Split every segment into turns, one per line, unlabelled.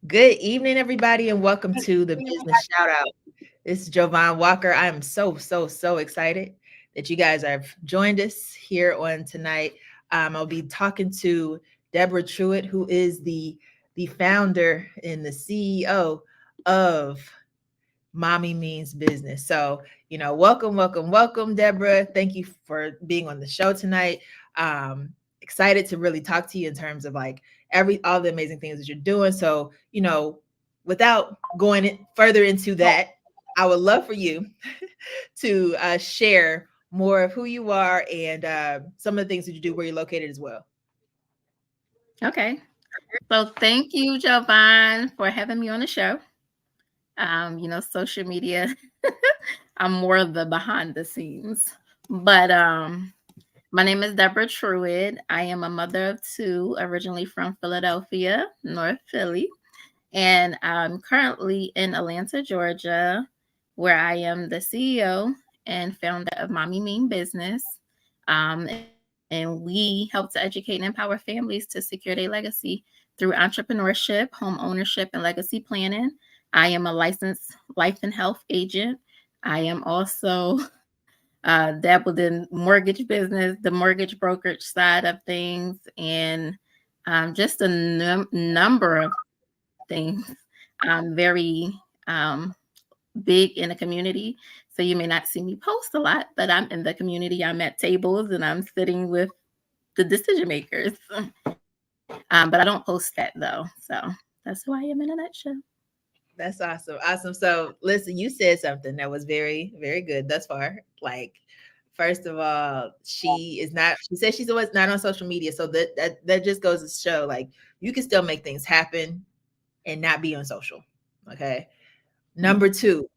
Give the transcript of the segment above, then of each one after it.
Good evening, everybody, and welcome to the Business Shoutout. This is Jovan Walker. I am so excited that you guys have joined us here on tonight. I'll be talking to Deborah Truitt, who is the founder and the CEO of Mommy Means Business. So, welcome, Deborah. Thank you for being on the show tonight. Excited to really talk to you in terms of like all the amazing things that you're doing. So, without going further into that, I would love for you to share more of who you are and some of the things that you do, where you're located as well.
Okay. So thank you, Jovan, for having me on the show. Social media, I'm more of the behind the scenes. But my name is Deborah Truitt. I am a mother of two, originally from Philadelphia, North Philly. And I'm currently in Atlanta, Georgia, where I am the CEO and founder of Mommy Mean Bizness. And we help to educate and empower families to secure their legacy through entrepreneurship, home ownership, and legacy planning. I am a licensed life and health agent. I am also dabbled in mortgage business, the mortgage brokerage side of things, and just a number of things. I'm very big in the community. So you may not see me post a lot, but I'm in the community. I'm at tables and I'm sitting with the decision makers. But I don't post that though. So that's who I am in a nutshell.
That's awesome. Awesome. So, listen, you said something that was very good thus far. Like, first of all, she says she's always not on social media. So that just goes to show like you can still make things happen and not be on social. Okay. Number two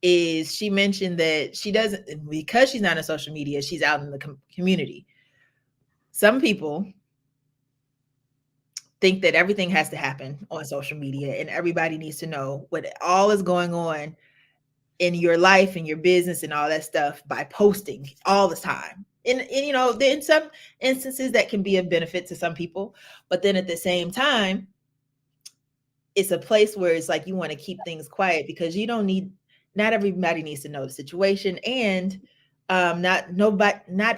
is she mentioned that she doesn't, because she's not on social media, she's out in the community. Some people think that everything has to happen on social media and everybody needs to know what all is going on in your life and your business and all that stuff by posting all the time. And in some instances that can be a benefit to some people, but then at the same time, it's a place where it's like you want to keep things quiet because you don't need not everybody needs to know the situation, and not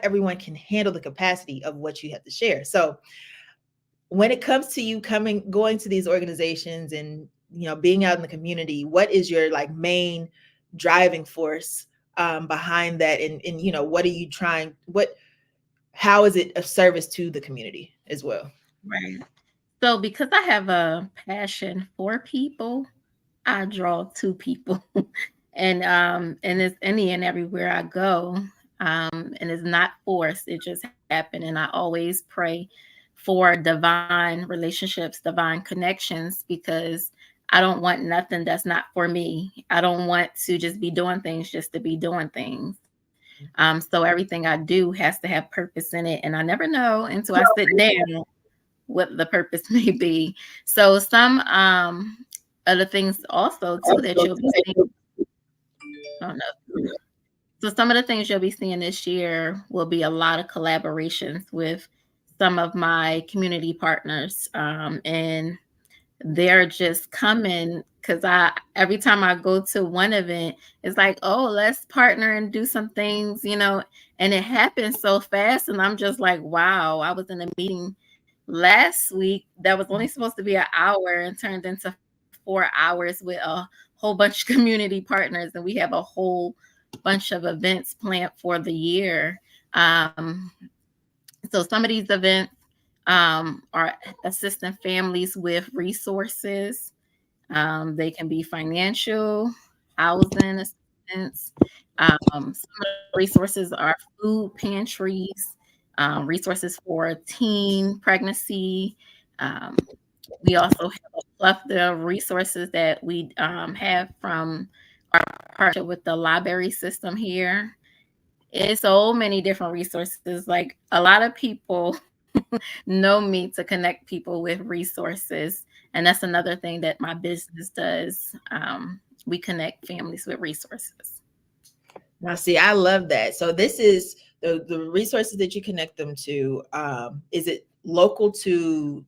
everyone can handle the capacity of what you have to share. So when it comes to you going to these organizations and being out in the community, what is your like main driving force behind that, and what are you trying, how is it of service to the community as well?
Right. So because I have a passion for people, I draw to people. And it's any and everywhere I go. And it's not forced. It just happened. And I always pray for divine relationships, divine connections, because I don't want nothing that's not for me. I don't want to just be doing things just to be doing things. So everything I do has to have purpose in it. And I never know until I sit down what the purpose may be. So some other things also too that you'll be seeing. Oh no. So some of the things you'll be seeing this year will be a lot of collaborations with some of my community partners. And they're just coming because I every time I go to one event, it's like, oh, let's partner and do some things, and it happens so fast. And I'm just like, wow, I was in a meeting last week that was only supposed to be an hour and turned into 4 hours with a whole bunch of community partners, and we have a whole bunch of events planned for the year. So some of these events are assisting families with resources. They can be financial, housing assistance. Some of the resources are food pantries, resources for teen pregnancy. Um, we also have a plethora of resources that we have from our partnership with the library system here. It's so many different resources. Like a lot of people know me to connect people with resources. And that's another thing that my business does. We connect families with resources.
Now, see, I love that. So this is the resources that you connect them to. Is it local to?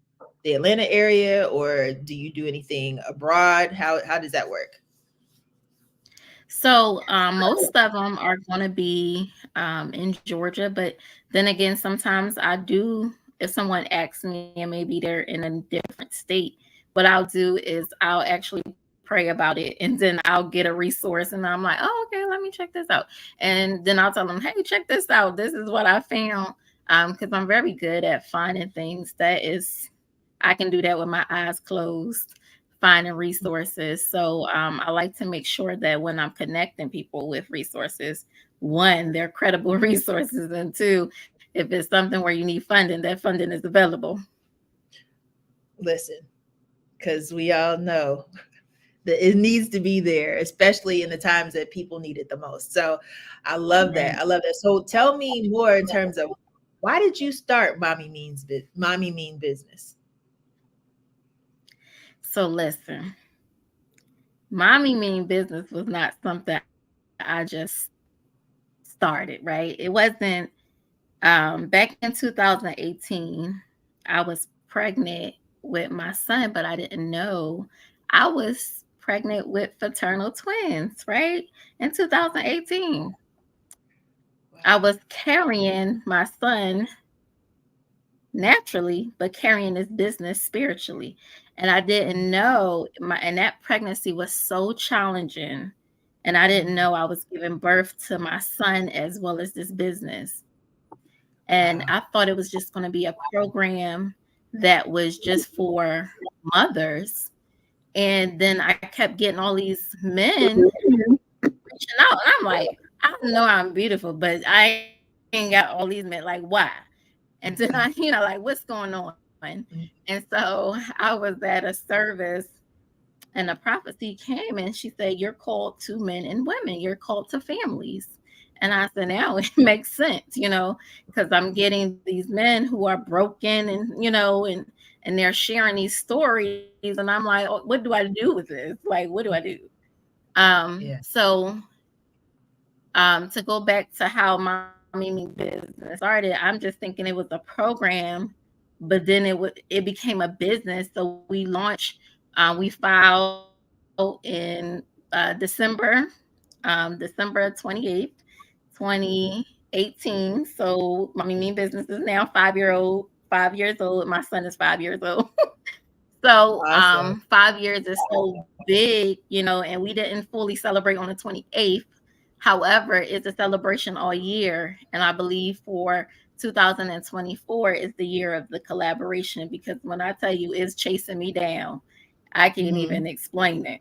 the Atlanta area, or do you do anything abroad? How does that work?
So most of them are going to be in Georgia, but then again, sometimes I do. If someone asks me and maybe they're in a different state, what I'll do is I'll actually pray about it, and then I'll get a resource, and I'm like, oh, okay, let me check this out, and then I'll tell them, hey, check this out. This is what I found, because I'm very good at finding things. That is, I can do that with my eyes closed, finding resources. So I like to make sure that when I'm connecting people with resources, one, they're credible resources, and two, if it's something where you need funding, that funding is available.
Listen, because we all know that it needs to be there, especially in the times that people need it the most. So I love that.
Right.
I love that. So tell me more in terms of why did you start Mommy Mean Business?
So listen, Mommy Mean Business was not something I just started, right? It wasn't back in 2018, I was pregnant with my son, but I didn't know I was pregnant with fraternal twins, right? In 2018, I
Wow.
was carrying my son naturally, but carrying this business spiritually. And I didn't know and that pregnancy was so challenging. And I didn't
Mhm.
know I was giving birth to my son as well as this business. And I thought it
Wow.
was just going to be a program that was just for mothers. And then I kept getting all these men reaching out. And I'm like, I know I'm beautiful, but I ain't got all these men. Like, why? And then I, like, what's going on? And so I was at a service and a prophecy came and she said, you're called to men and women, you're called to families. And I said, now it makes sense, because I'm getting these men who are broken and they're sharing these stories. And I'm like, oh, what do I do with this? Like, what do I do?
Yeah.
So to go back to how Mommy Mean Business started, I'm just thinking it was a program, but then it became a business. So we launched, we filed in December, December 28th, 2018. So Mommy Mean Business is now 5 year old, 5 years old. My son is 5 years old. So
Awesome.
5 years is so big, and we didn't fully celebrate on the 28th. However, it's a celebration all year. And I believe for 2024 is the year of the collaboration, because when I tell you it's chasing me down, I can't
Hmm.
even explain it.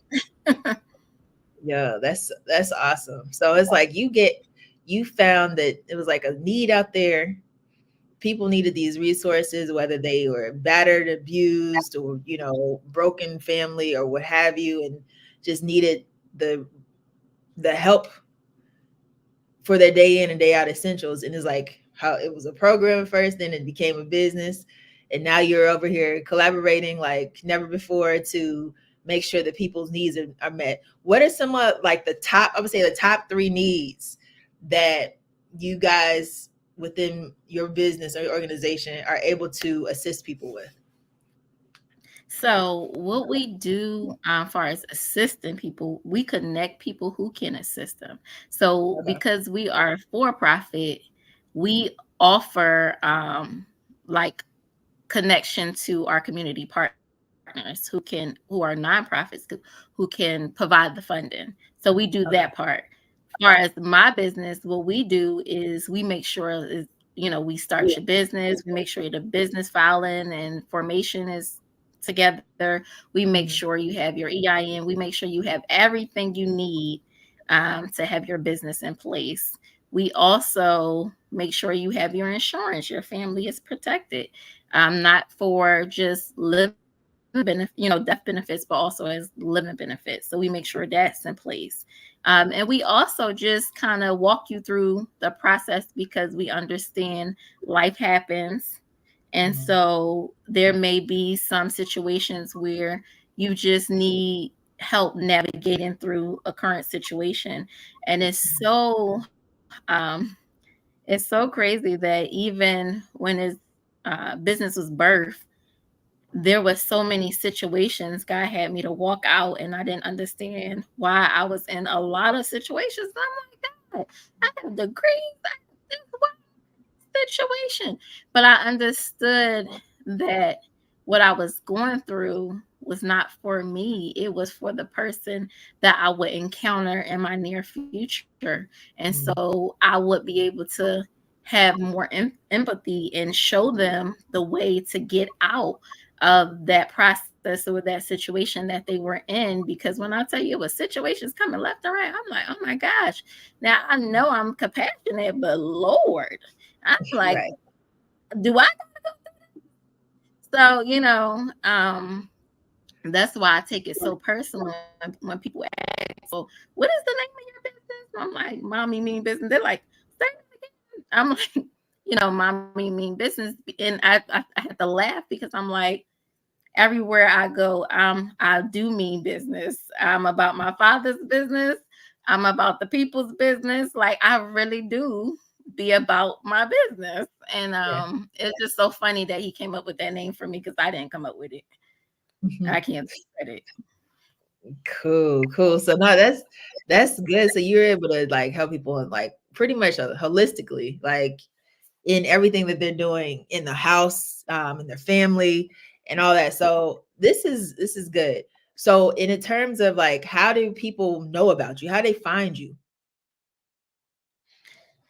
Yeah, that's awesome. So it's like you found that it was like a need out there. People needed these resources, whether they were battered, abused, or broken family or what have you, and just needed the help for their day in and day out essentials. And it's like how it was a program first, then it became a business, and now you're over here collaborating like never before to make sure that people's needs are met. What are some of like the top, I would say the top three needs that you guys within your business or organization are able to assist people with?
So, what we do far as assisting people, we connect people who can assist them. So,
Okay.
because we are for profit, we offer like connection to our community partners who are nonprofits who can provide the funding. So we do that
Okay.
part. As far as my business, what we do is we make sure we start your business, we make sure the business filing and formation is together. We make sure
Mhm.
you have your EIN. We make sure you have everything you need to have your business in place. We also make sure you have your insurance, your family is protected, not for just living death benefits, but also as living benefits. So we make sure that's in place. And we also just kind of walk you through the process because we understand life happens. And
Mhm.
so there may be some situations where you just need help navigating through a current situation. And it's so crazy that even when his business was birthed, there was so many situations God had me to walk out, and I didn't understand why I was in a lot of situations. And I'm like, God, I have degrees, I have this situation. But I understood that what I was going through was not for me. It was for the person that I would encounter in my near future. And
Mm.
so I would be able to have more empathy and show them the way to get out of that process or that situation that they were in. Because when I tell you it was situations coming left and right, I'm like, oh my gosh. Now I know I'm compassionate, but Lord, I'm like,
Right.
do I? So, that's why I take it so personal when people ask, well, what is the name of your business? I'm like, Mommy Mean Business. They're like, say it again. I'm like, Mommy Mean Business. And I had to laugh because I'm like, everywhere I go, I do mean business. I'm about my father's business. I'm about the people's business. Like I really do be about my business. And
Yeah.
it's just so funny that he came up with that name for me because I didn't come up with it.
Mhm.
I can't take credit.
Cool, cool. So no, that's good. So you're able to like help people like pretty much holistically, like in everything that they're doing in the house, in their family, and all that. So this is good. So in terms of like, how do people know about you? How do they find you?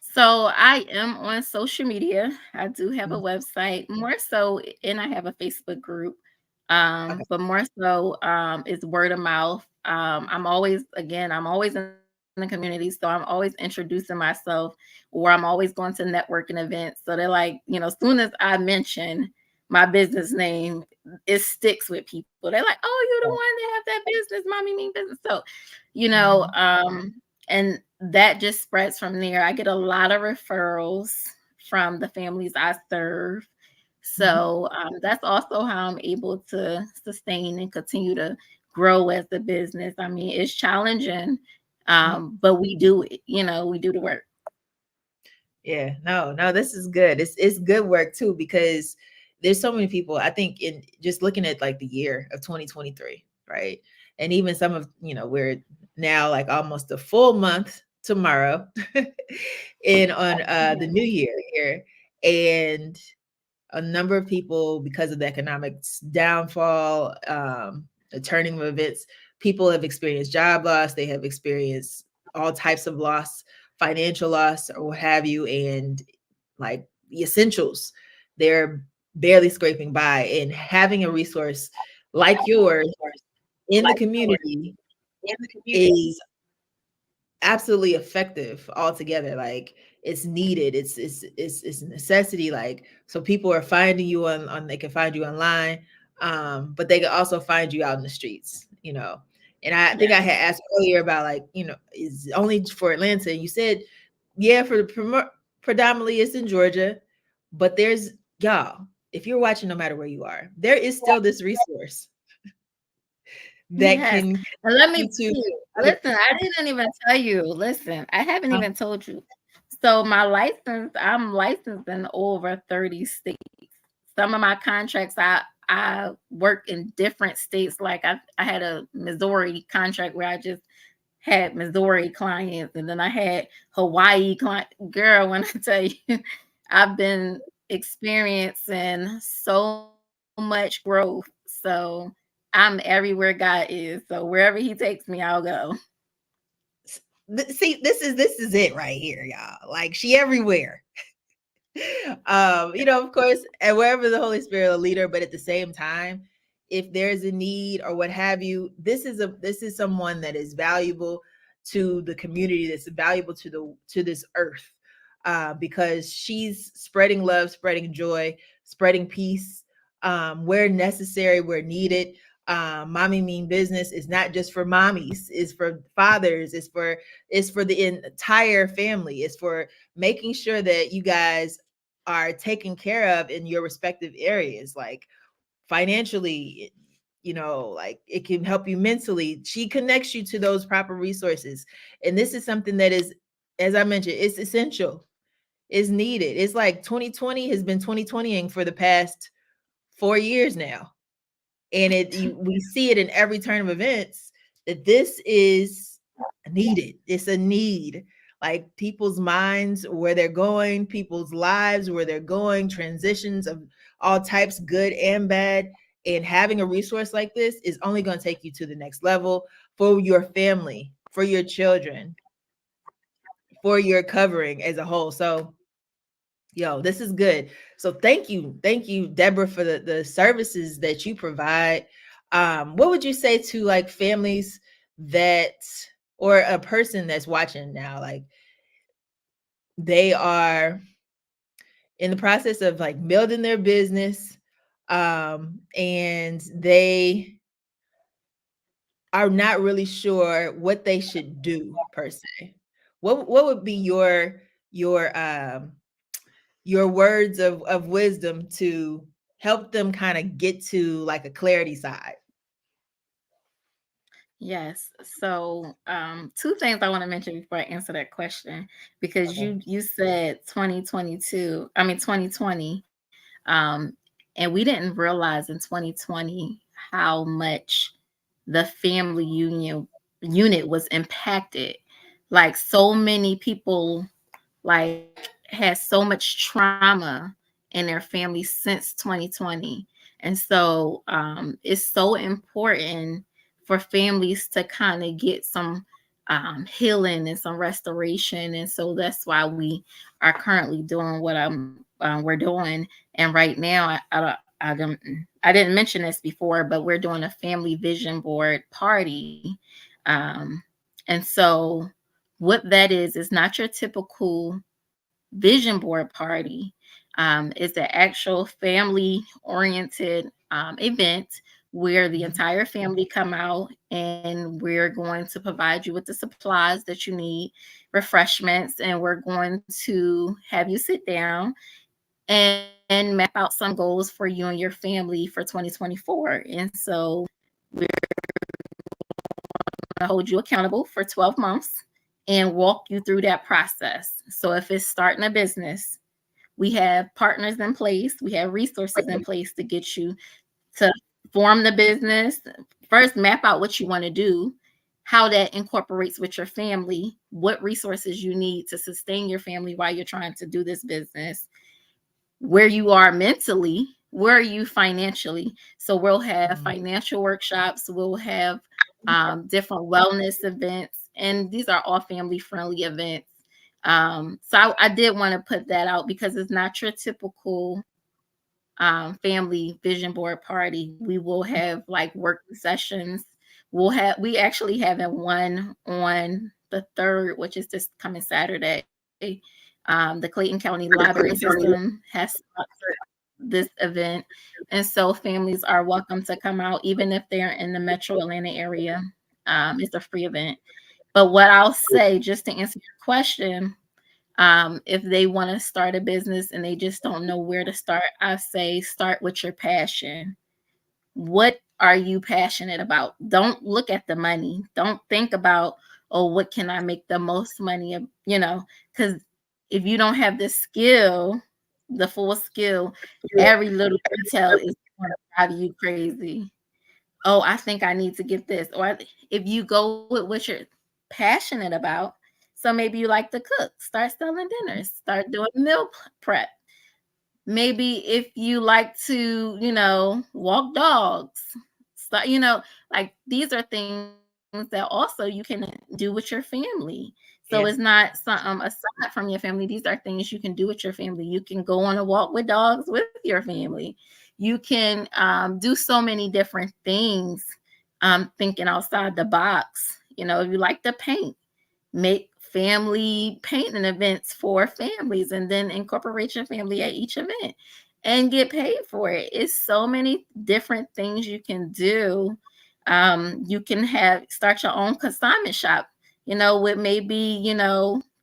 So I am on social media. I do have a
Mhm.
website, more so, and I have a Facebook group.
Okay.
But more so, it's word of mouth. I'm always in the community, so I'm always introducing myself, or I'm always going to networking events. So they're like, as soon as I mention my business name, it sticks with people. They're like, "Oh, you're the
Yeah.
one that have that business, Mommy Mean Business." So,
Mhm.
and that just spreads from there. I get a lot of referrals from the families I serve.
Mhm.
So that's also how I'm able to sustain and continue to grow as a business. I mean, it's challenging,
Mhm.
but we do it. We do the work.
Yeah, no, no, this is good. It's good work too, because there's so many people, I think, in just looking at like the year of 2023, right? And even some of, we're now like almost a full month tomorrow in on the new year here. And a number of people, because of the economic downfall, the turning of events, people have experienced job loss, they have experienced all types of loss, financial loss or what have you, and like the essentials, they're barely scraping by. And having a resource like yours in the community is absolutely effective altogether. Like it's needed. It's a necessity. Like so people are finding you on they can find you online, but they can also find you out in the streets, you know. And I think I
Yes.
had asked earlier about like, is only for Atlanta. And you said, yeah, for the predominantly it's in Georgia, but there's y'all, if you're watching, no matter where you are, there is still this resource that
Yes.
can
And let me
you
tell
to
you,
other
listen, I didn't even tell you. Listen, I haven't
uh,
even told you. So I'm licensed in over 30 states. Some of my contracts I work in different states. Like I had a Missouri contract where I just had Missouri clients, and then I had Hawaii client. Girl, when I tell you, I've been experiencing so much growth. So I'm everywhere God is. So wherever He takes me, I'll go.
see, this is it right here, y'all. Like she everywhere. Of course, and wherever the Holy Spirit will lead her, but at the same time, if there's a need or what have you, this is someone that is valuable to the community, that's valuable to this earth, because she's spreading love, spreading joy, spreading peace, where necessary, where needed. Mommy Mean Business is not just for mommies, it's for fathers, it's for the entire family, it's for making sure that you guys are taken care of in your respective areas, like financially, like it can help you mentally. She connects you to those proper resources. And this is something that is, as I mentioned, it's essential, it's needed. It's like 2020 has been 2020ing for the past 4 years now. and we see it in every turn of events that this is needed. It's a need. Like people's minds, where they're going, people's lives, where they're going, transitions of all types, good and bad. And having a resource like this is only going to take you to the next level for your family, for your children, for your covering as a whole. So, yo, this is good. So thank you, Deborah, for the services that you provide. What would you say to like families that, or a person that's watching now, like they are in the process of like building their business, and they are not really sure what they should do per se? What would be your your words of wisdom to help them kind of get to like a clarity side?
Yes. So, two things I want to mention before I answer that question, because
Okay.
you said 2022, I mean 2020, and we didn't realize in 2020 how much the family unit was impacted. Like so many people like has so much trauma in their family since 2020. And so it's so important for families to kind of get some healing and some restoration. And so that's why we are currently doing what we're doing. And right now, I didn't mention this before, but we're doing a family vision board party. Um, and so what that is not your typical vision board party. It's an actual family oriented event where the
Mhm.
entire family come out, and we're going to provide you with the supplies that you need, refreshments, and we're going to have you sit down and map out some goals for you and your family for 2024. And so we're going to hold you accountable for 12 months and walk you through that process. So if it's starting a business, we have partners in place, we have resources in place to get you to form the business. First, map out what you want to do, how that incorporates with your family, what resources you need to sustain your family while you're trying to do this business, where you are mentally, where are you financially. So we'll have
Mhm.
financial workshops, we'll have different wellness events, and these are all family friendly events. So I did want to put that out because it's not your typical family vision board party. We will have like working sessions. We actually having one on the 3rd, which is this coming Saturday. The Clayton County Library System has sponsored this event, and so families are welcome to come out, even if they're in the Metro Atlanta area. It's a free event. But what I'll say, just to answer your question, if they want to start a business and they just don't know where to start, I say start with your passion. What are you passionate about? Don't look at the money. Don't think about, oh, what can I make the most money? Because if you don't have the skill, the full skill, every little detail is going to drive you crazy. Oh, I think I need to get this. Or if you go with what you're passionate about, so maybe you like to cook, start selling dinners, start doing meal prep. Maybe if you like to, walk dogs, start, like these are things that also you can do with your family. So it's
Yeah.
not some aside from your family. These are things you can do with your family. You can go on a walk with dogs with your family. You can do so many different things. Thinking outside the box. If you like to paint, make family painting events for families and then incorporate your family at each event and get paid for it. It's so many different things you can do. You can start your own consignment shop, with maybe,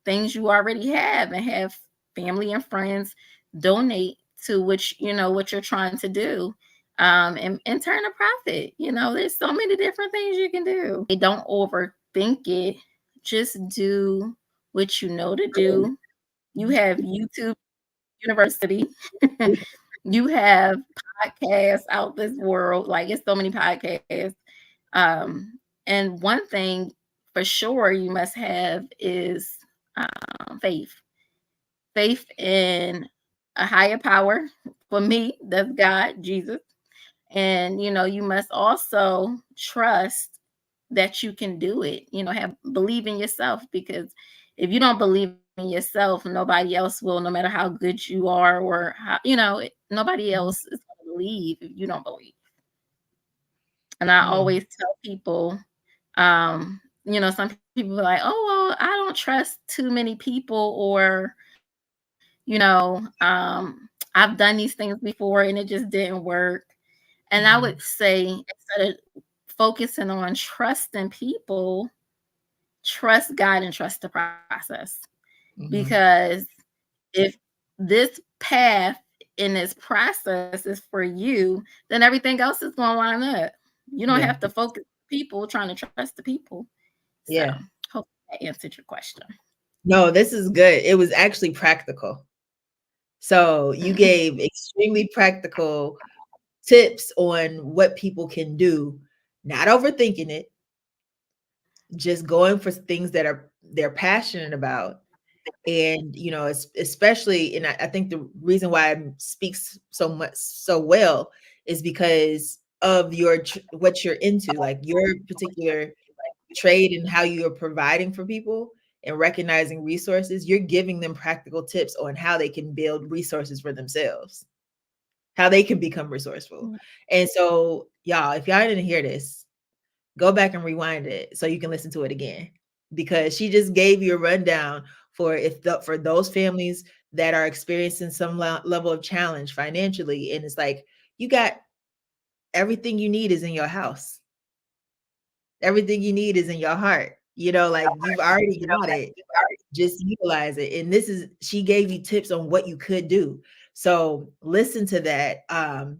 things you already have, and have family and friends donate to which, what you're trying to do. And turn a profit. There's so many different things you can do. Don't overthink it, just do what you know to do. You have YouTube University. You have podcasts out this world, like, it's so many podcasts. And one thing for sure you must have is, faith. Faith in a higher power. For me, that's God, Jesus. And, you must also trust that you can do it. Have believe in yourself, because if you don't believe in yourself, nobody else will, no matter how good you are, or how, nobody
Mhm.
else is going to believe if you don't believe. And I
Mm.
always tell people, some people are like, oh, well, I don't trust too many people, or, I've done these things before and it just didn't work. And I would
Mhm.
say, instead of focusing on trusting people, trust God and trust the process.
Mhm.
Because if this path in this process is for you, then everything else is going to line up. You don't have
Yeah.
to focus on people trying to trust the people. So,
Yeah.
hope that answered your question.
No, this is good. It was actually practical. So you
Mhm.
gave extremely practical tips on what people can do, not overthinking it, just going for things that they're passionate about. And especially, and I think the reason why it speaks so much so well is because of what you're into, like your particular trade and how you are providing for people and recognizing resources. You're giving them practical tips on how they can build resources for themselves, how they can become resourceful. And so, y'all, if y'all didn't hear this, go back and rewind it so you can listen to it again, because she just gave you a rundown for for those families that are experiencing some level of challenge financially, and it's like you got everything you need is in your house. Everything you need is in your heart. Like you've already got it. Just utilize it. And she gave you tips on what you could do. So listen to that.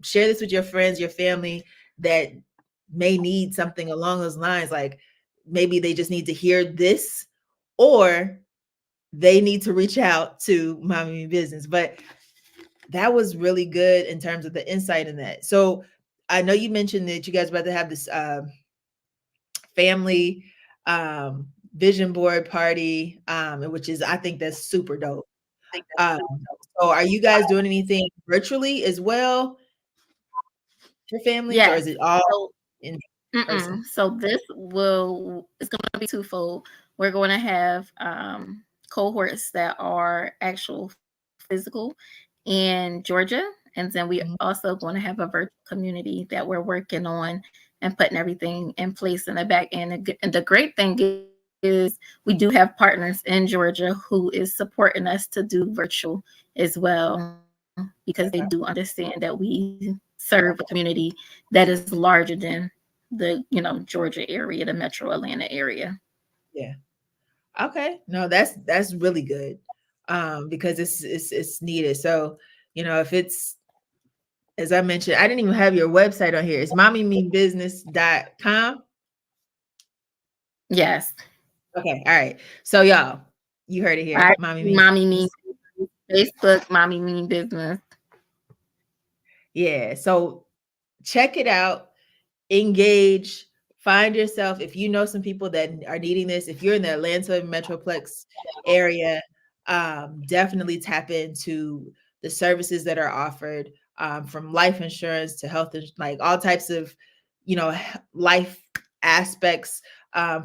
Share this with your friends, your family that may need something along those lines. Like maybe they just need to hear this, or they need to reach out to Mommy Mean Business. But that was really good in terms of the insight in that. So I know you mentioned that you guys about to have this family um vision board party, which is, I think that's super dope. um so are you guys doing anything virtually as well for families, or
Yes.
is it all
So,
in person?
so this it's going to be twofold. We're going to have cohorts that are actual physical in Georgia, and then we
Mhm.
also going to have a virtual community that we're working on and putting everything in place in the back end. And the great thing is we do have partners in Georgia who is supporting us to do virtual as well, because they do understand that we serve a community that is larger than the Georgia area, the metro Atlanta area.
Yeah. Okay. No, that's really good. Because it's needed. So, if it's, as I mentioned, I didn't even have your website on here. It's mommymeanbusiness.com.
Yes.
Okay. All right. So y'all, you heard it here.
I
Mommy Mean
Mommy Mean
Business.
Facebook, Mommy Mean Business.
Yeah. So check it out, engage, find yourself. If you know some people that are needing this, if you're in the Atlanta Metroplex area, definitely tap into the services that are offered, from life insurance to health, like all types of, life aspects,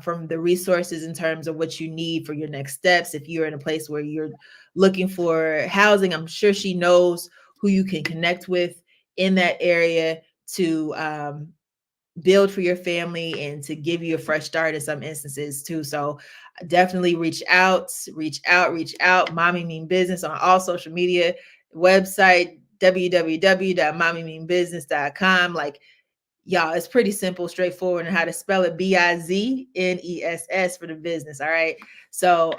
from the resources in terms of what you need for your next steps. If you're in a place where you're looking for housing, I'm sure she knows who you can connect with in that area to build for your family and to give you a fresh start in some instances too. So definitely reach out, reach out, reach out. Mommy Mean Business on all social media, website www.mommymeanbusiness.com. Like, y'all, it's pretty simple, straightforward, and how to spell it: Bizness for the business. All right. So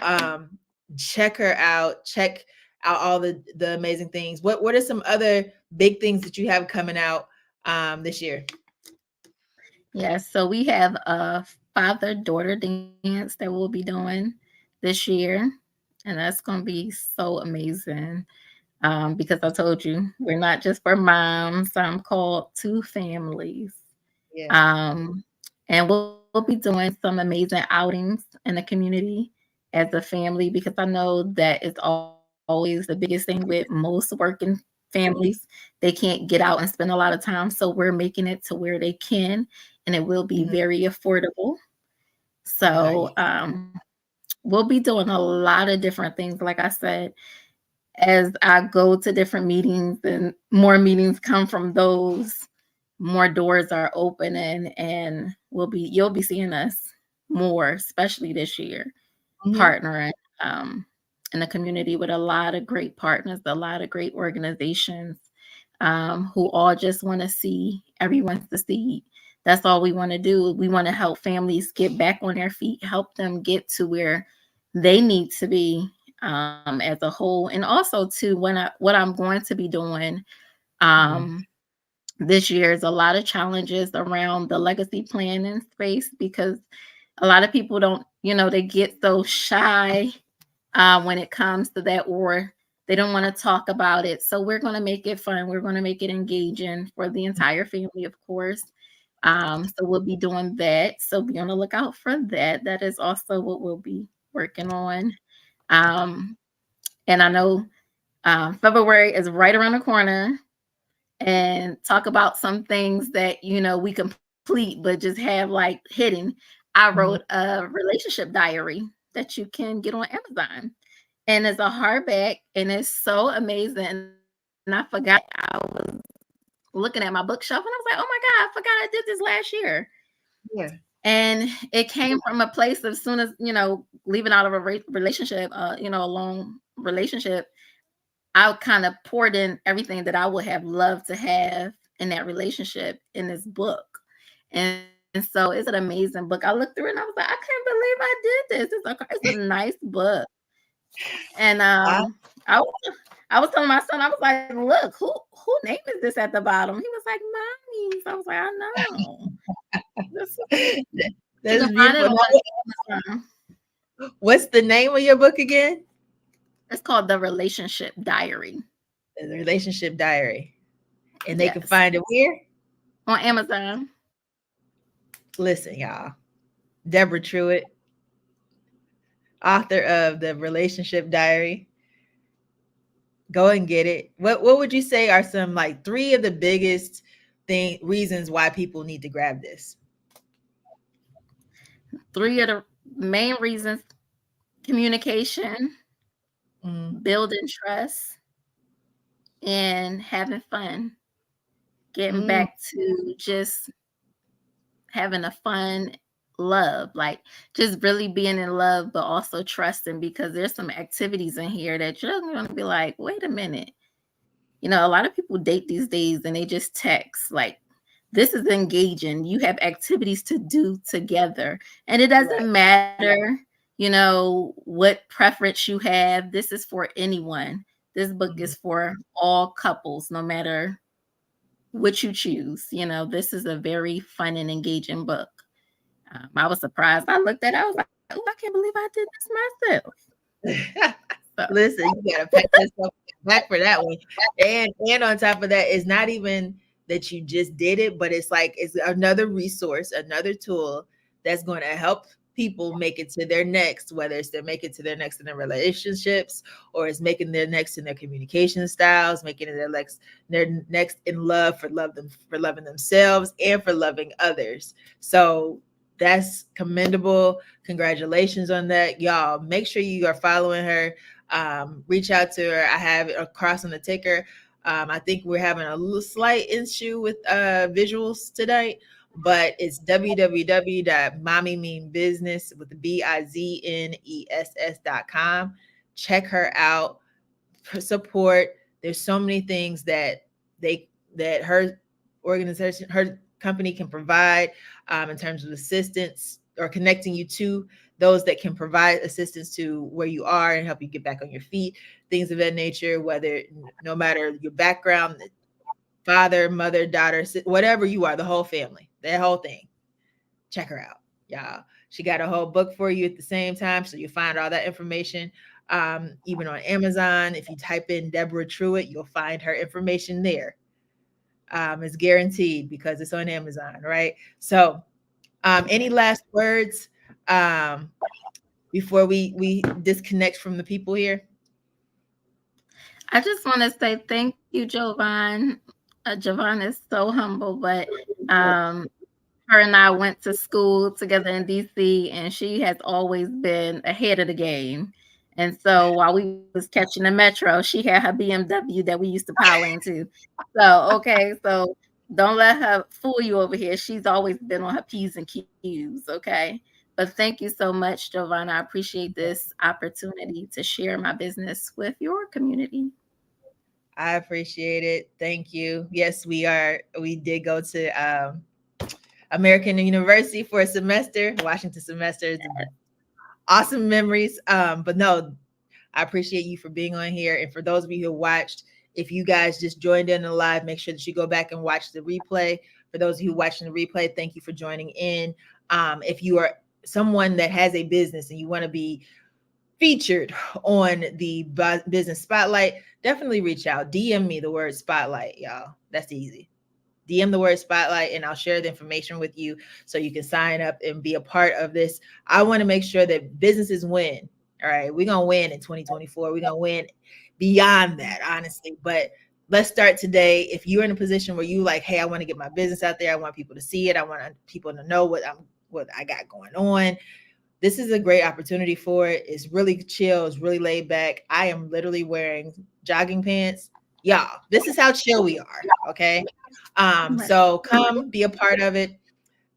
check her out. Check out all the amazing things. What are some other big things that you have coming out this year?
Yes. So we have a father-daughter dance that we'll be doing this year, and that's going to be so amazing. because I told you we're not just for moms. I'm called to families.
Yeah.
Um, and we'll be doing some amazing outings in the community as a family because I know that it's always the biggest thing with most working families. They can't get out and spend a lot of time. So we're making it to where they can, and it will be
Mhm.
very affordable. So
Nice.
we'll be doing a lot of different things. Like I said, as I go to different meetings and more meetings come from those, more doors are opening and you'll be seeing us more, especially this year,
Mhm.
partnering in the community with a lot of great partners, a lot of great organizations who all just want to see everyone succeed. That's all we want to do. We want to help families get back on their feet, help them get to where they need to be as a whole. And also too, what I'm going to be doing
Mhm.
um, this year is a lot of challenges around the legacy planning space because a lot of people don't, they get so shy when it comes to that, or they don't want to talk about it. So we're going to make it fun. We're going to make it engaging for the entire family, of course. So we'll be doing that. So be on the lookout for that. That is also what we'll be working on. Um, and I know February is right around the corner, and talk about some things that we complete but just have like hidden. I wrote
Mhm.
a relationship diary that you can get on Amazon, and it's a hardback, and it's so amazing. And I forgot, I was looking at my bookshelf and I was like, oh my God, I forgot I did this last year.
Yeah.
And it came from a place of soon as, leaving out of a relationship, a long relationship, I kind of poured in everything that I would have loved to have in that relationship in this book. And so it's an amazing book. I looked through it and I was like, I can't believe I did this. It's a nice book. And
I,
I was telling my son, I was like, look, who name is this at the bottom? He was like, Mommy. So I was like, I know. You
that's
can find it
beautiful.
on
Now,
Amazon.
what's the name of your book again?
It's called The Relationship Diary.
The Relationship Diary. And they can
Yes.
find it where?
On Amazon.
Listen, y'all. Deborah Truitt, author of The Relationship Diary. Go and get it. What would you say are some like three of the biggest reasons why people need to grab this?
Three of the main reasons: communication,
Mm,
building trust, and having fun. Getting
mm,
back to just having a fun love, like just really being in love, but also trusting, because there's some activities in here that you're going to be like, wait a minute. A lot of people date these days and they just text. Like, this is engaging. You have activities to do together. And it
right.
doesn't matter, what preference you have. This is for anyone. This book
Mhm.
is for all couples, no matter what you choose. This is a very fun and engaging book. I was surprised. I looked at it, I was like, oh, I can't believe I did this myself. So,
Listen, you gotta pat yourself back for that one. And on top of that, it's not even that you just did it, but it's like it's another resource, another tool that's going to help people make it to their next, whether it's they're making to their next in their relationships, or it's making their next in their communication styles, making it their next in love for loving themselves and for loving others. So that's commendable. Congratulations on that, y'all. Make sure you are following her. Reach out to her. I have it across on the ticker. I think we're having a little slight issue with visuals tonight, but it's www.mommymeanbizness with the BIZNESS.com. Check her out. Support. There's so many things they that her organization, her company can provide in terms of assistance or connecting you to those that can provide assistance to where you are and help you get back on your feet, things of that nature, whether no matter your background, father, mother, daughter, whatever you are, the whole family, that whole thing. Check her out, y'all. She got a whole book for you at the same time, so you find all that information. even on Amazon. If you type in Deborah Truitt, you'll find her information there. It's guaranteed because it's on Amazon, right? So, any last words um, before we disconnect from the people here?
I just want to say thank you, Jovan. Jovan is so humble, but um, her and I went to school together in DC, and she has always been ahead of the game. And so while we was catching the metro, she had her BMW that we used to pile into. So okay, so don't let her fool you over here. She's always been on her P's and Q's, okay? But thank you so much, Giovanna. I appreciate this opportunity to share my business with your community.
I appreciate it. Thank you. Yes, we did go to American University for a semester, Washington semester. Awesome memories. But no, I appreciate you for being on here. And for those of you who watched, if you guys just joined in the live, make sure that you go back and watch the replay. For those of you watching the replay, thank you for joining in. If you are someone that has a business and you want to be featured on the business spotlight, definitely reach out. DM me the word spotlight, y'all. That's easy. DM the word spotlight and I'll share the information with you so you can sign up and be a part of this. I want to make sure that businesses win. All right. We're going to win in 2024. We're going to win beyond that, honestly. But let's start today. If you're in a position where you like, hey, I want to get my business out there. I want people to see it. I want people to know what I got going on. This is a great opportunity for it. It's really chill. It's really laid back. I am literally wearing jogging pants. Y'all, this is how chill we are. Okay.
Right.
So come be a part of it.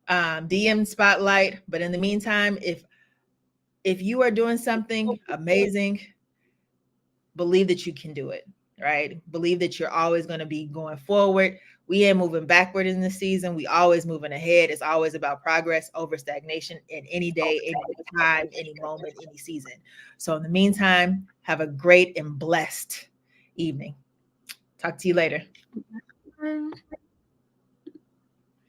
DM Spotlight. But in the meantime, if you are doing something amazing, believe that you can do it, right? Believe that you're always going to be going forward. We ain't moving backward in the season. We always moving ahead. It's always about progress over stagnation in any day, any time, any moment, any season. So in the meantime, have a great and blessed evening. Talk to you later.
Bye.